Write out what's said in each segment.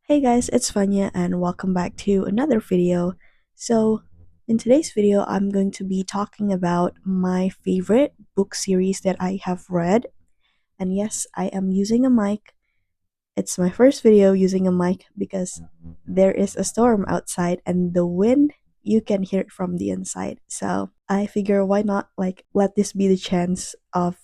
Hey guys, it's Fanya and welcome back to another video. So, in today's video, I'm going to be talking about my favorite book series that I have read. And yes, I am using a mic. It's my first video using a mic because there is a storm outside and the wind, you can hear it from the inside. So, I figure why not let this be the chance of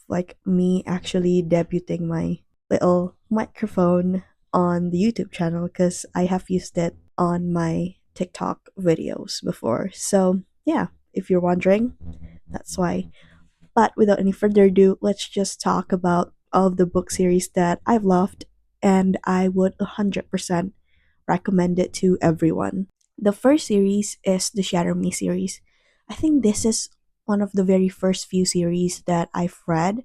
me actually debuting my little microphone on the YouTube channel because I have used it on my TikTok videos before. So, yeah, if you're wondering, that's why. But without any further ado, let's just talk about all of the book series that I've loved and I would 100% recommend it to everyone. The first series is the Shatter Me series. I think this is one of the very first few series that I've read.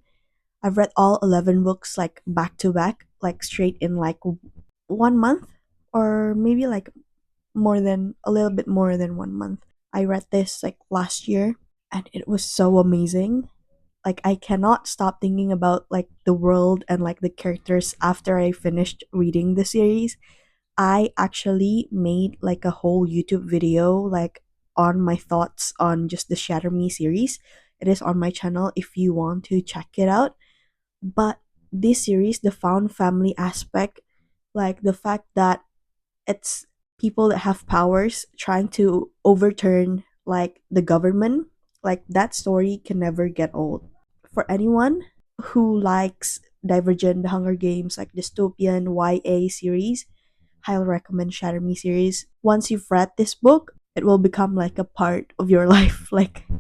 I've read all 11 books back to back, straight in 1 month or maybe more than a little bit more than 1 month. I read this last year and it was so amazing. I cannot stop thinking about the world and the characters after I finished reading the series. I actually made a whole YouTube video on my thoughts on just the Shatter Me series. It is on my channel if you want to check it out. But this series, the found family aspect, the fact that it's people that have powers trying to overturn the government, that story can never get old. For anyone who likes Divergent, The Hunger Games, dystopian YA series, highly recommend Shatter Me series. Once you've read this book, it will become a part of your life.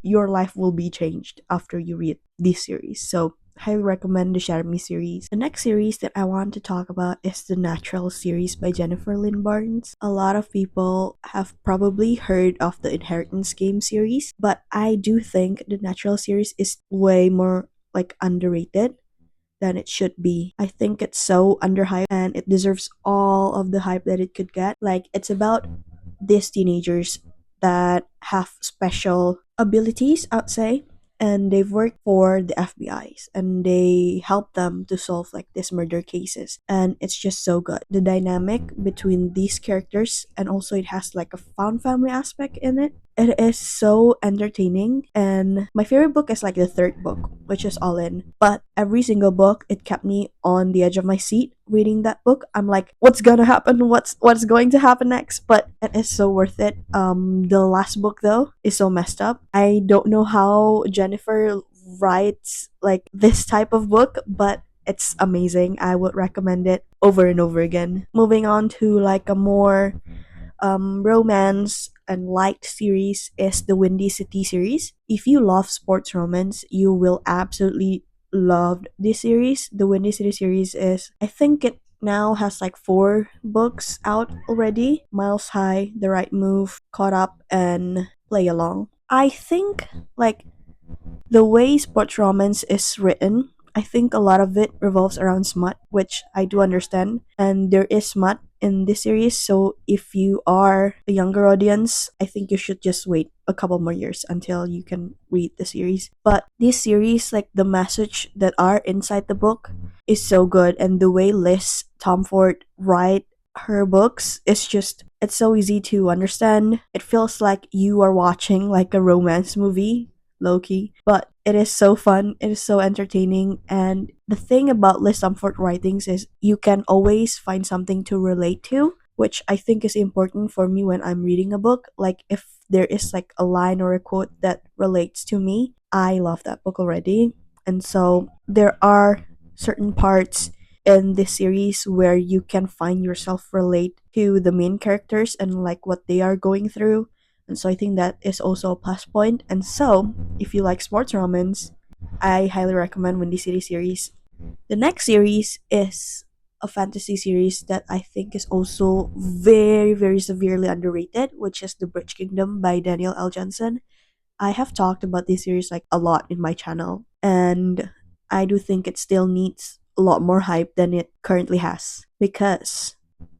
Your life will be changed after you read this series. So highly recommend the Shatter Me series. The next series that I want to talk about is the Natural series by Jennifer Lynn Barnes. A lot of people have probably heard of the Inheritance Game series, but I do think the Natural series is way more underrated than it should be. I think it's so underhyped and it deserves all of the hype that it could get. It's about these teenagers that have special abilities, I'd say, and they've worked for the FBI's and they help them to solve these murder cases. And it's just so good. The dynamic between these characters and also it has a found family aspect in it. It is so entertaining, and my favorite book is the third book, which is All In. But every single book, it kept me on the edge of my seat reading that book. I'm like, what's gonna happen? What's going to happen next? But it is so worth it. The last book though is so messed up. I don't know how Jennifer writes this type of book, but it's amazing. I would recommend it over and over again. Moving on to a more romance and light series is the Windy City series. If you love sports romance, you will absolutely love this series. The Windy City series is, I think it now has 4 books out already. Miles High, The Right Move, Caught Up, and Play Along. I think the way sports romance is written, I think a lot of it revolves around smut, which I do understand. And there is smut in this series, so if you are a younger audience, I think you should just wait a couple more years until you can read the series. But this series, the message that are inside the book, is so good, and the way Liz Tomford write her books is just it's so easy to understand. It feels like you are watching a romance movie, low key. But it is so fun, it is so entertaining, and the thing about Liz Mumford writings is you can always find something to relate to, which I think is important for me when I'm reading a book. If there is a line or a quote that relates to me, I love that book already. And so there are certain parts in this series where you can find yourself relate to the main characters and what they are going through, and so I think that is also a plus point. And so, if you like sports romance, I highly recommend Windy City series. The next series is a fantasy series that I think is also very, very severely underrated, which is The Bridge Kingdom by Daniel L. Jensen. I have talked about this series a lot in my channel, and I do think it still needs a lot more hype than it currently has. Because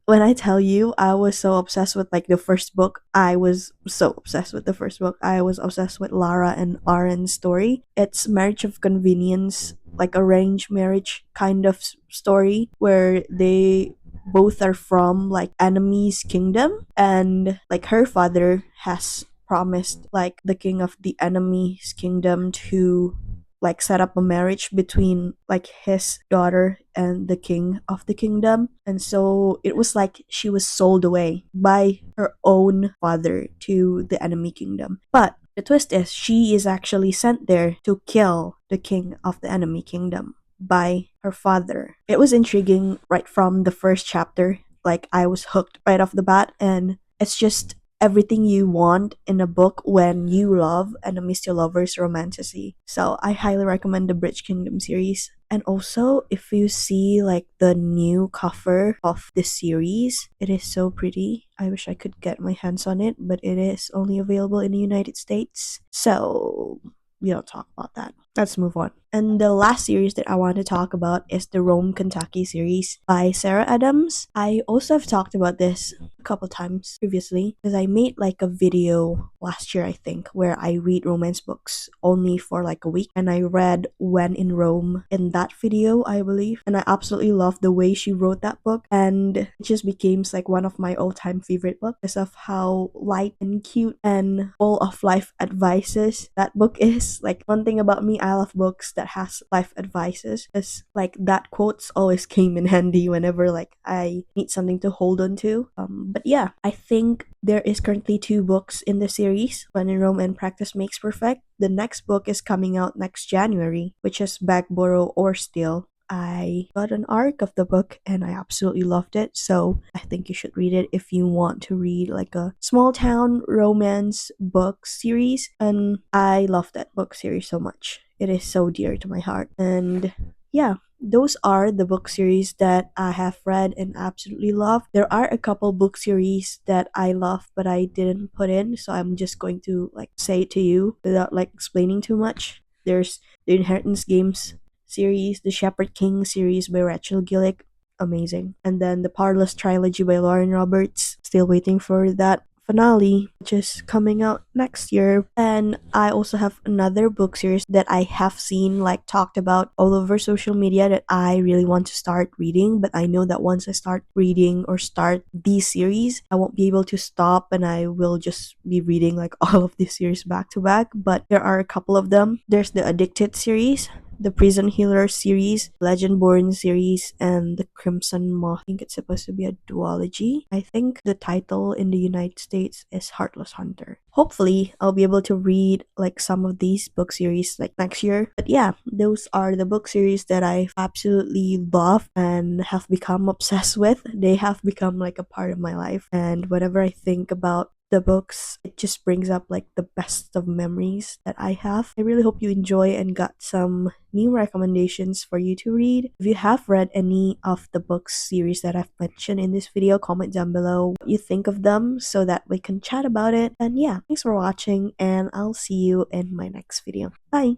when I tell you I was so obsessed with the first book, I was so obsessed with the first book. I was obsessed with Lara and Aaron's story. It's marriage of convenience, arranged marriage kind of story where they both are from like enemy's kingdom, and like her father has promised like the king of the enemy's kingdom to like set up a marriage between like his daughter and the king of the kingdom. And so it was like she was sold away by her own father to the enemy kingdom. But the twist is she is actually sent there to kill the king of the enemy kingdom by her father. It was intriguing right from the first chapter. Like I was hooked right off the bat, and it's just everything you want in a book when you love enemies to lovers romantasy. So I highly recommend the Bridge Kingdom series. And also, if you see like the new cover of this series, it is so pretty. I wish I could get my hands on it, but it is only available in the United States. So we don't talk about that. Let's move on. And the last series that I want to talk about is the Rome Kentucky series by Sarah Adams. I also have talked about this a couple times previously because I made like a video last year, I think, where I read romance books only for like a week, and I read When in Rome in that video, I believe, and I absolutely love the way she wrote that book, and it just became like one of my all-time favorite books because of how light and cute and full of life advices that book is. Like one thing about me, I love books that has life advices, because like that quotes always came in handy whenever like I need something to hold on to. But yeah, I think there is currently 2 books in the series, When in Rome and Practice Makes Perfect. The next book is coming out next January, which is Bag, Borrow, or Steal. I got an arc of the book and I absolutely loved it, so I think you should read it if you want to read like a small town romance book series. And I love that book series so much. It is so dear to my heart. And yeah, those are the book series that I have read and absolutely love. There are a couple book series that I love but I didn't put in, so I'm just going to like say it to you without like explaining too much. There's the Inheritance Games series, the Shepherd King series by Rachel Gillick, amazing. And then the Parlous Trilogy by Lauren Roberts, still waiting for that finale, which is coming out next year. And I also have another book series that I have seen like talked about all over social media that I really want to start reading, but I know that once I start reading or start these series, I won't be able to stop and I will just be reading like all of these series back to back. But there are a couple of them. There's the Addicted series, the Prison Healer series, Legendborn series, and the Crimson Moth. I think it's supposed to be a duology. I think the title in the United States is Heartless Hunter. Hopefully, I'll be able to read like some of these book series like next year. But yeah, those are the book series that I absolutely love and have become obsessed with. They have become like a part of my life. And whenever I think about the books, it just brings up like the best of memories that I have. I really hope you enjoy and got some new recommendations for you to read. If you have read any of the books series that I've mentioned in this video, comment down below what you think of them so that we can chat about it. And yeah, thanks for watching and I'll see you in my next video. Bye!